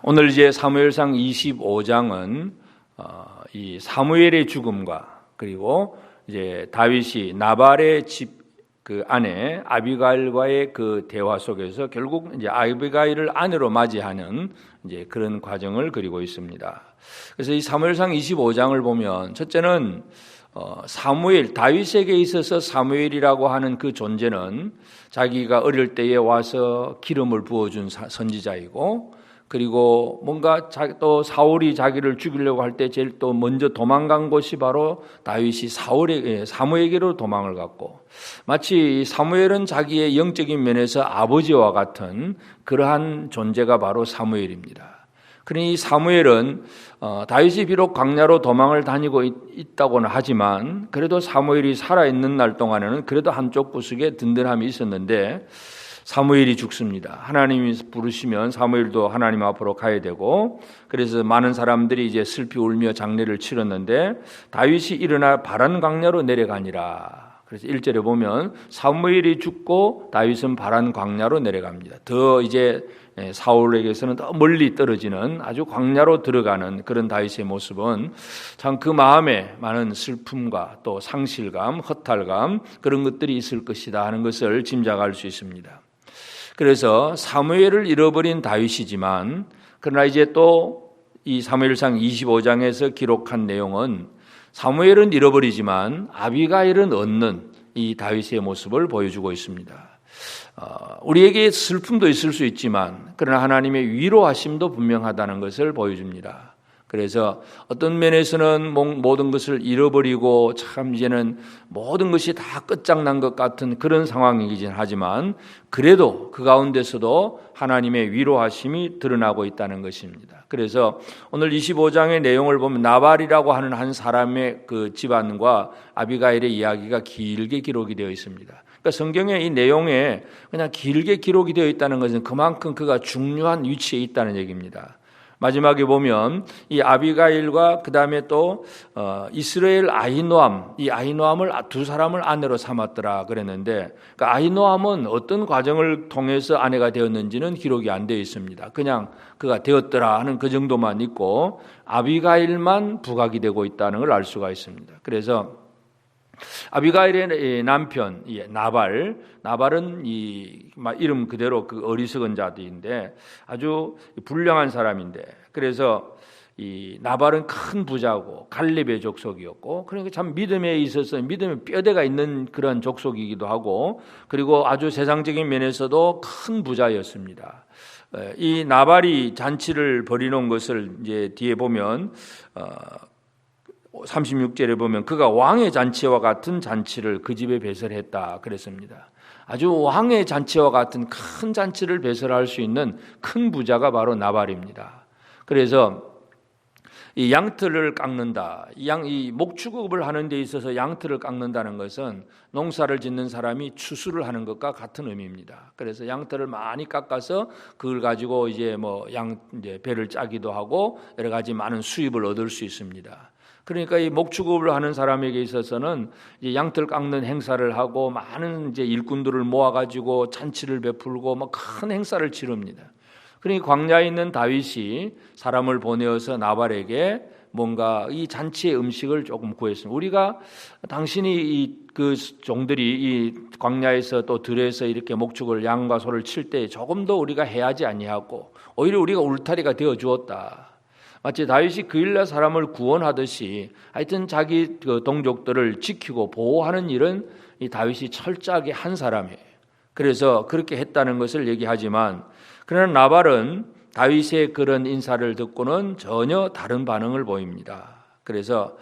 오늘 이제 사무엘상 25장은 이 사무엘의 죽음과 그리고 이제 다윗이 나발의 집 그 아내 아비가일과의 그 대화 속에서 결국 이제 아비가일을 아내로 맞이하는 이제 그런 과정을 그리고 있습니다. 그래서 이 사무엘상 25장을 보면 첫째는 사무엘, 다윗에게 있어서 사무엘이라고 하는 그 존재는 자기가 어릴 때에 와서 기름을 부어준 선지자이고, 그리고 뭔가 또 사울이 자기를 죽이려고 할 때 제일 또 먼저 도망간 곳이 바로 다윗이 사무엘에게로 도망을 갔고, 마치 사무엘은 자기의 영적인 면에서 아버지와 같은 그러한 존재가 바로 사무엘입니다. 그러니 사무엘은 다윗이 비록 광야로 도망을 다니고 있다고는 하지만 그래도 사무엘이 살아있는 날 동안에는 그래도 한쪽 구석에 든든함이 있었는데 사무엘이 죽습니다. 하나님이 부르시면 사무엘도 하나님 앞으로 가야 되고, 그래서 많은 사람들이 이제 슬피 울며 장례를 치렀는데 다윗이 일어나 바란 광야로 내려가니라. 그래서 1절에 보면 사무엘이 죽고 다윗은 바란 광야로 내려갑니다. 더 이제 사울에게서는 더 멀리 떨어지는 아주 광야로 들어가는 그런 다윗의 모습은 참 그 마음에 많은 슬픔과 또 상실감, 허탈감 그런 것들이 있을 것이다 하는 것을 짐작할 수 있습니다. 그래서 사무엘을 잃어버린 다윗이지만 그러나 이제 또 이 사무엘상 25장에서 기록한 내용은 사무엘은 잃어버리지만 아비가일은 얻는 이 다윗의 모습을 보여주고 있습니다. 우리에게 슬픔도 있을 수 있지만 그러나 하나님의 위로하심도 분명하다는 것을 보여줍니다. 그래서 어떤 면에서는 모든 것을 잃어버리고 참 이제는 모든 것이 다 끝장난 것 같은 그런 상황이긴 하지만 그래도 그 가운데서도 하나님의 위로하심이 드러나고 있다는 것입니다. 그래서 오늘 25장의 내용을 보면 나발이라고 하는 한 사람의 그 집안과 아비가일의 이야기가 길게 기록이 되어 있습니다. 그러니까 성경에 이 내용에 그냥 길게 기록이 되어 있다는 것은 그만큼 그가 중요한 위치에 있다는 얘기입니다. 마지막에 보면 이 아비가일과 그 다음에 또 이스라엘 아히노암, 이 아히노암을 두 사람을 아내로 삼았더라 그랬는데, 그러니까 아히노암은 어떤 과정을 통해서 아내가 되었는지는 기록이 안 되어 있습니다. 그냥 그가 되었더라 하는 그 정도만 있고 아비가일만 부각이 되고 있다는 걸 알 수가 있습니다. 그래서 아비가일의 남편 나발은 이 이름 그대로 그 어리석은 자들인데 아주 불량한 사람인데, 그래서 이 나발은 큰 부자고 갈렙의 족속이었고, 그러니까 참 믿음에 있어서 믿음의 뼈대가 있는 그런 족속이기도 하고, 그리고 아주 세상적인 면에서도 큰 부자였습니다. 이 나발이 잔치를 벌이는 것을 이제 뒤에 보면 36절에 보면 그가 왕의 잔치와 같은 잔치를 그 집에 배설했다 그랬습니다. 아주 왕의 잔치와 같은 큰 잔치를 배설할 수 있는 큰 부자가 바로 나발입니다. 그래서 이 양털을 깎는다, 이 목축업을 하는 데 있어서 양털을 깎는다는 것은 농사를 짓는 사람이 추수를 하는 것과 같은 의미입니다. 그래서 양털을 많이 깎아서 그걸 가지고 이제 이제 배를 짜기도 하고 여러 가지 많은 수입을 얻을 수 있습니다. 그러니까 이 목축업을 하는 사람에게 있어서는 이제 양털 깎는 행사를 하고 많은 이제 일꾼들을 모아가지고 잔치를 베풀고 큰 행사를 치릅니다. 그러니까 광야에 있는 다윗이 사람을 보내어서 나발에게 뭔가 이 잔치의 음식을 조금 구했습니다. 우리가 당신이 그 종들이 이 광야에서 또 들에서 이렇게 목축을 양과 소를 칠 때 조금 더 우리가 해야지 아니하고 오히려 우리가 울타리가 되어 주었다. 마치 다윗이 그일라 사람을 구원하듯이 하여튼 자기 그 동족들을 지키고 보호하는 일은 이 다윗이 철저하게 한 사람이에요. 그래서 그렇게 했다는 것을 얘기하지만, 그러나 나발은 다윗의 그런 인사를 듣고는 전혀 다른 반응을 보입니다. 그래서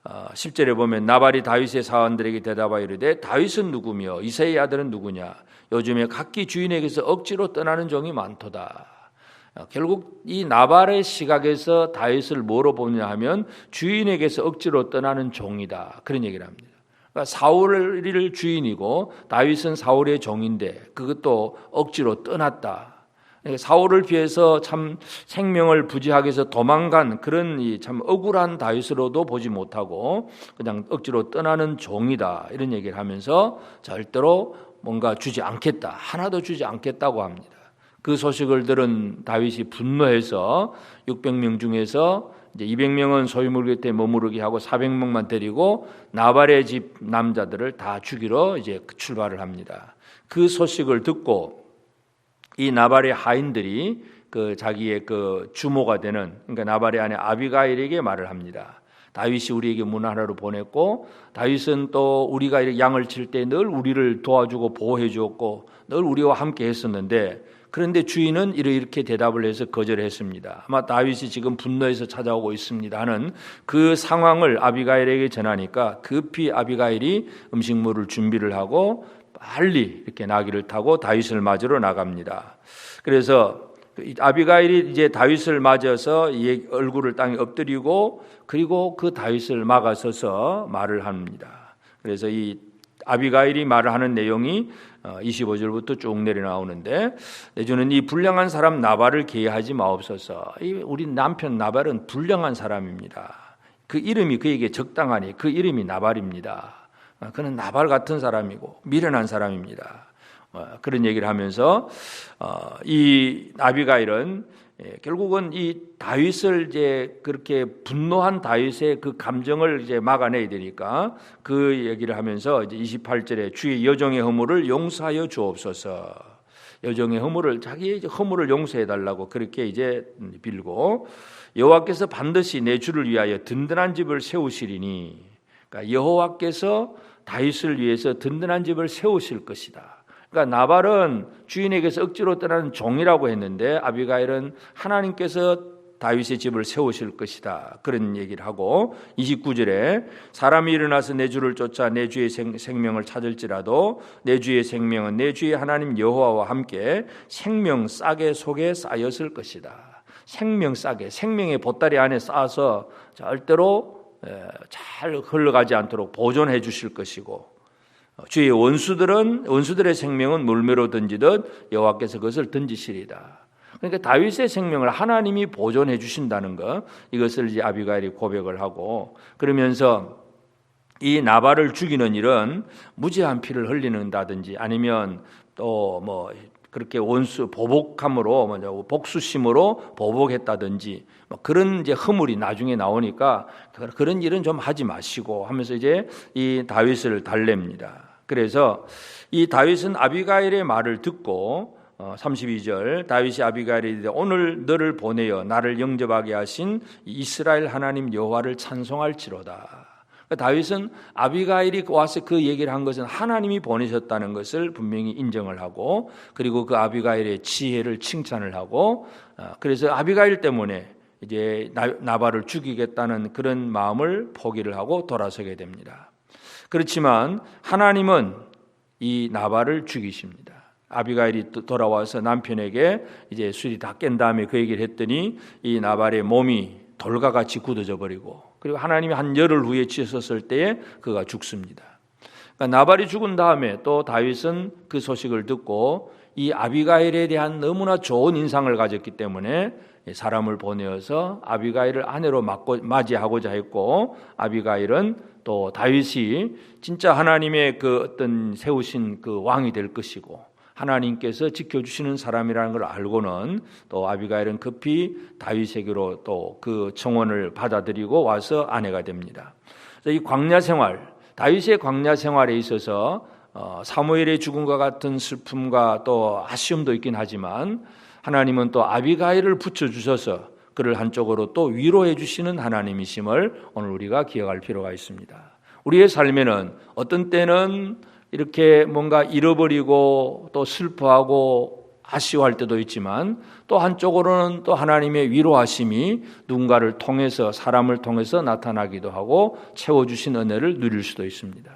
10절에 보면 나발이 다윗의 사원들에게 대답하여 이르되 다윗은 누구며 이새의 아들은 누구냐? 요즘에 각기 주인에게서 억지로 떠나는 종이 많도다. 결국 이 나발의 시각에서 다윗을 뭐로 보냐 하면 주인에게서 억지로 떠나는 종이다, 그런 얘기를 합니다. 그러니까 사울을 주인이고 다윗은 사울의 종인데 그것도 억지로 떠났다. 사울을 피해서 참 생명을 부지하게 해서 도망간 그런 참 억울한 다윗으로도 보지 못하고 그냥 억지로 떠나는 종이다, 이런 얘기를 하면서 절대로 뭔가 주지 않겠다, 하나도 주지 않겠다고 합니다. 그 소식을 들은 다윗이 분노해서 600명 중에서 이제 200명은 소유물 곁에 머무르게 하고 400명만 데리고 나발의 집 남자들을 다 죽이러 이제 출발을 합니다. 그 소식을 듣고 이 나발의 하인들이 그 자기의 그 주모가 되는, 그러니까 나발의 아내 아비가일에게 말을 합니다. 다윗이 우리에게 문 하나로 보냈고, 다윗은 또 우리가 이렇게 양을 칠 때 늘 우리를 도와주고 보호해 주었고 늘 우리와 함께 했었는데, 그런데 주인은 이렇게 대답을 해서 거절했습니다. 아마 다윗이 지금 분노해서 찾아오고 있습니다 하는 그 상황을 아비가일에게 전하니까 급히 아비가일이 음식물을 준비를 하고 빨리 이렇게 나귀를 타고 다윗을 맞으러 나갑니다. 그래서 아비가일이 이제 다윗을 맞아서 얼굴을 땅에 엎드리고, 그리고 그 다윗을 막아서서 말을 합니다. 그래서 이 아비가일이 말을 하는 내용이 25절부터 쭉 내려 나오는데, 내주는 이 불량한 사람 나발을 계하지 마옵소서. 우리 남편 나발은 불량한 사람입니다. 그 이름이 그에게 적당하니 그 이름이 나발입니다. 그는 나발 같은 사람이고 미련한 사람입니다. 그런 얘기를 하면서 이 아비가일은 결국은 이 다윗을 이제 그렇게 분노한 다윗의 그 감정을 이제 막아내야 되니까 그 얘기를 하면서 이제 28절에 주의 여종의 허물을 용서하여 주옵소서. 여종의 허물을, 자기의 허물을 용서해 달라고 그렇게 이제 빌고, 여호와께서 반드시 내 주를 위하여 든든한 집을 세우시리니, 그러니까 여호와께서 다윗을 위해서 든든한 집을 세우실 것이다. 그러니까 나발은 주인에게서 억지로 떠나는 종이라고 했는데, 아비가일은 하나님께서 다윗의 집을 세우실 것이다, 그런 얘기를 하고, 29절에 사람이 일어나서 내 주를 쫓아 내 주의 생명을 찾을지라도 내 주의 생명은 내 주의 하나님 여호와와 함께 생명 싸개 속에 쌓였을 것이다. 생명 싸개, 생명의 보따리 안에 쌓아서 절대로 잘 흘러가지 않도록 보존해 주실 것이고, 주의 원수들의 생명은 물매로 던지듯 여호와께서 그것을 던지시리다. 그러니까 다윗의 생명을 하나님이 보존해 주신다는 것, 이것을 이제 아비가일이 고백을 하고, 그러면서 이 나발을 죽이는 일은 무죄한 피를 흘리는다든지 아니면 또 뭐 그렇게 원수 보복함으로 복수심으로 보복했다든지 그런 이제 허물이 나중에 나오니까 그런 일은 좀 하지 마시고 하면서 이제 이 다윗을 달랩니다. 그래서 이 다윗은 아비가일의 말을 듣고 32절 다윗이 아비가일에 이르되 오늘 너를 보내어 나를 영접하게 하신 이스라엘 하나님 여호와를 찬송할지로다. 다윗은 아비가일이 와서 그 얘기를 한 것은 하나님이 보내셨다는 것을 분명히 인정을 하고, 그리고 그 아비가일의 지혜를 칭찬을 하고, 그래서 아비가일 때문에 이제 나발을 죽이겠다는 그런 마음을 포기를 하고 돌아서게 됩니다. 그렇지만 하나님은 이 나발을 죽이십니다. 아비가일이 돌아와서 남편에게 이제 술이 다 깬 다음에 그 얘기를 했더니 이 나발의 몸이 돌과 같이 굳어져 버리고, 그리고 하나님이 한 열흘 후에 치셨을 때에 그가 죽습니다. 그러니까 나발이 죽은 다음에 또 다윗은 그 소식을 듣고 이 아비가일에 대한 너무나 좋은 인상을 가졌기 때문에 사람을 보내어서 아비가일을 아내로 맞이하고자 했고, 아비가일은 또 다윗이 진짜 하나님의 그 어떤 세우신 그 왕이 될 것이고 하나님께서 지켜주시는 사람이라는 걸 알고는 또 아비가일은 급히 다윗에게로 또 그 청혼을 받아들이고 와서 아내가 됩니다. 이 광야 생활, 다윗의 광야 생활에 있어서 사무엘의 죽음과 같은 슬픔과 또 아쉬움도 있긴 하지만 하나님은 또 아비가일을 붙여주셔서 그를 한쪽으로 또 위로해 주시는 하나님이심을 오늘 우리가 기억할 필요가 있습니다. 우리의 삶에는 어떤 때는 이렇게 뭔가 잃어버리고 또 슬퍼하고 아쉬워할 때도 있지만, 또 한쪽으로는 또 하나님의 위로하심이 누군가를 통해서, 사람을 통해서 나타나기도 하고 채워주신 은혜를 누릴 수도 있습니다.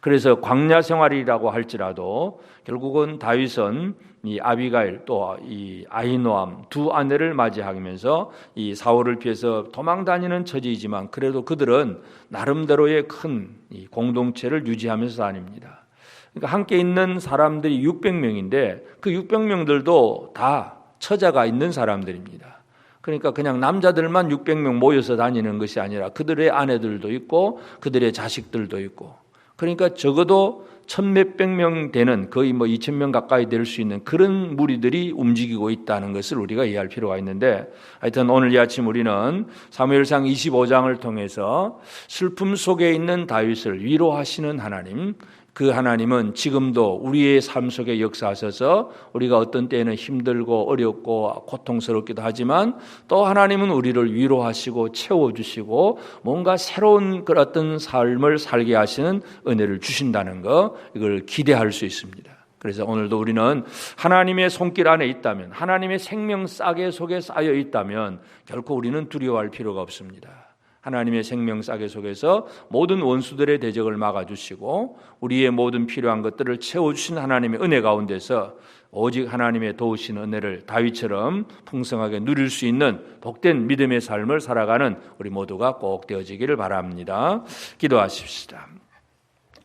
그래서 광야 생활이라고 할지라도 결국은 다윗은 이 아비가일 또 이 아히노암 두 아내를 맞이하면서 이 사울을 피해서 도망다니는 처지이지만 그래도 그들은 나름대로의 큰 이 공동체를 유지하면서 다닙니다. 그러니까 함께 있는 사람들이 600명인데 그 600명들도 다 처자가 있는 사람들입니다. 그러니까 그냥 남자들만 600명 모여서 다니는 것이 아니라 그들의 아내들도 있고 그들의 자식들도 있고, 그러니까 적어도 천몇백 명 되는 거의 2,000명 가까이 될 수 있는 그런 무리들이 움직이고 있다는 것을 우리가 이해할 필요가 있는데, 하여튼 오늘 이 아침 우리는 사무엘상 25장을 통해서 슬픔 속에 있는 다윗을 위로하시는 하나님, 그 하나님은 지금도 우리의 삶 속에 역사하셔서 우리가 어떤 때에는 힘들고 어렵고 고통스럽기도 하지만 또 하나님은 우리를 위로하시고 채워주시고 뭔가 새로운 그런 어떤 삶을 살게 하시는 은혜를 주신다는 거, 이걸 기대할 수 있습니다. 그래서 오늘도 우리는 하나님의 손길 안에 있다면, 하나님의 생명 싸개 속에 쌓여 있다면 결코 우리는 두려워할 필요가 없습니다. 하나님의 생명 싸개 속에서 모든 원수들의 대적을 막아주시고 우리의 모든 필요한 것들을 채워주신 하나님의 은혜 가운데서 오직 하나님의 도우신 은혜를 다윗처럼 풍성하게 누릴 수 있는 복된 믿음의 삶을 살아가는 우리 모두가 꼭 되어지기를 바랍니다. 기도하십시다.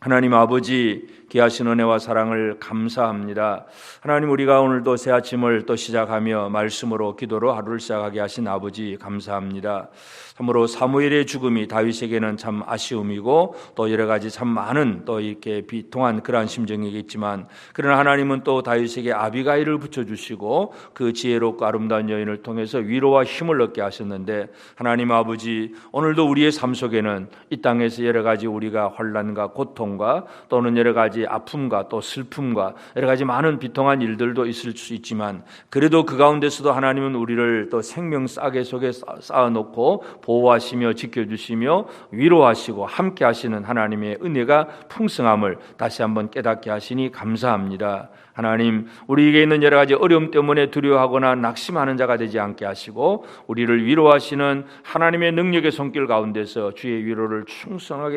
하나님 아버지, 귀하신 은혜와 사랑을 감사합니다. 하나님, 우리가 오늘도 새 아침을 또 시작하며 말씀으로 기도로 하루를 시작하게 하신 아버지 감사합니다. 참으로 사무엘의 죽음이 다윗에게는 참 아쉬움이고 또 여러 가지 참 많은 또 이렇게 비통한 그러한 심정이겠지만, 그러나 하나님은 또 다윗에게 아비가일을 붙여주시고 그 지혜롭고 아름다운 여인을 통해서 위로와 힘을 얻게 하셨는데, 하나님 아버지, 오늘도 우리의 삶 속에는 이 땅에서 여러 가지 우리가 환난과 고통과 또는 여러 가지 아픔과 또 슬픔과 여러 가지 많은 비통한 일들도 있을 수 있지만, 그래도 그 가운데서도 하나님은 우리를 또 생명 싸개 속에 쌓아놓고 보호하시며 지켜주시며 위로하시고 함께 하시는 하나님의 은혜가 풍성함을 다시 한번 깨닫게 하시니 감사합니다. 하나님, 우리에게 있는 여러 가지 어려움 때문에 두려워하거나 낙심하는 자가 되지 않게 하시고 우리를 위로하시는 하나님의 능력의 손길 가운데서 주의 위로를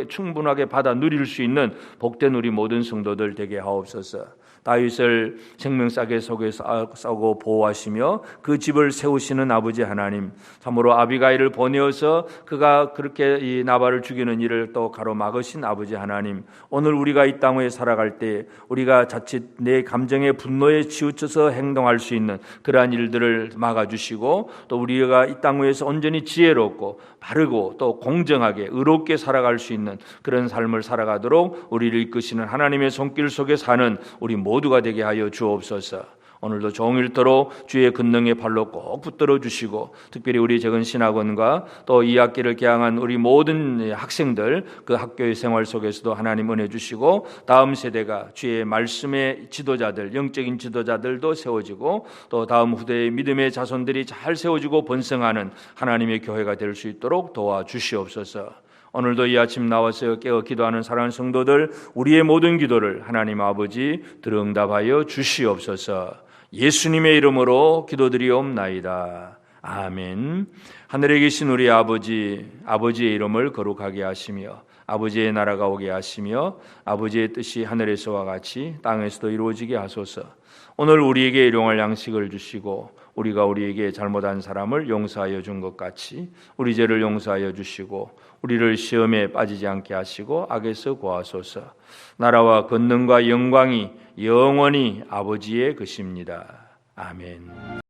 충분하게 받아 누릴 수 있는 복된 우리 모든 성도들 되게 하옵소서. 다윗을 생명싸개 속에 싸고 보호하시며 그 집을 세우시는 아버지 하나님, 참으로 아비가일을 보내어서 그가 그렇게 이 나발을 죽이는 일을 또 가로막으신 아버지 하나님, 오늘 우리가 이 땅에 살아갈 때 우리가 자칫 내 감정의 분노에 치우쳐서 행동할 수 있는 그러한 일들을 막아주시고 또 우리가 이 땅 위에서 온전히 지혜롭고 바르고 또 공정하게 의롭게 살아갈 수 있는 그런 삶을 살아가도록 우리를 이끄시는 하나님의 손길 속에 사는 우리 모두가 되게 하여 주옵소서. 오늘도 종일토록 주의 권능의 발로 꼭 붙들어 주시고, 특별히 우리 적은 신학원과 또 이 학기를 개항한 우리 모든 학생들, 그 학교의 생활 속에서도 하나님 은혜 주시고 다음 세대가 주의 말씀의 지도자들, 영적인 지도자들도 세워지고 또 다음 후대의 믿음의 자손들이 잘 세워지고 번성하는 하나님의 교회가 될 수 있도록 도와주시옵소서. 오늘도 이 아침 나와서 깨어 기도하는 사랑하는 성도들, 우리의 모든 기도를 하나님 아버지 들응답하여 주시옵소서. 예수님의 이름으로 기도드리옵나이다. 아멘. 하늘에 계신 우리 아버지, 아버지의 이름을 거룩하게 하시며 아버지의 나라가 오게 하시며 아버지의 뜻이 하늘에서와 같이 땅에서도 이루어지게 하소서. 오늘 우리에게 일용할 양식을 주시고 우리가 우리에게 잘못한 사람을 용서하여 준 것 같이 우리 죄를 용서하여 주시고 우리를 시험에 빠지지 않게 하시고 악에서 구하소서. 나라와 권능과 영광이 영원히 아버지의 것입니다. 아멘.